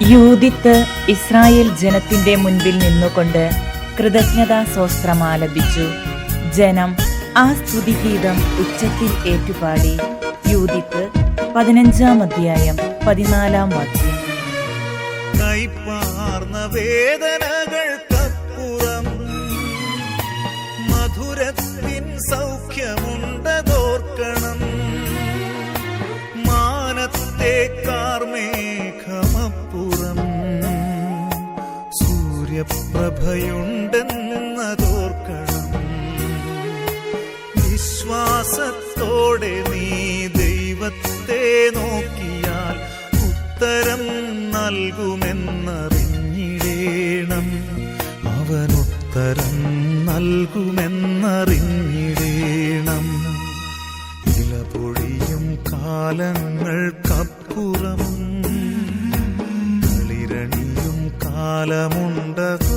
യൂദിത്ത് Israel ജനത്തിന്റെ മുൻപിൽ നിന്നുകൊണ്ട് കൃതജ്ഞതാ സ്വസ്ത്രമാലപിച്ചു. ജനം ആ സ്തുതിഗീതം ഉച്ചത്തിൽ ഏറ്റുപാടി. യൂദിത്ത് 15-ാം അധ്യായം 14-ാം വാക്യം. കൈപ്പാർന്ന വേദനകൾക്കപ്പുറം മധുരത്തിൻ സൗഖ്യമുണ്ടതോർക്കണം. മാനത്തെ കാർമേഘമപ്പുറം സൂര്യപ്രഭയുണ്ടെന്നതോർക്കണം. വിശ്വാസത്തോടെ നീ ദൈവത്തെ നോക്കിയാൽ ഉത്തരം നൽകുമെന്നറിഞ്ഞിടേണം. അവനുത്തരം നൽകുമെന്നറിഞ്ഞിടേണം. ഇലപൊഴിയും കാലങ്ങൾക്കപ്പുറം കളിരണിയും കാലമുണ്ടത്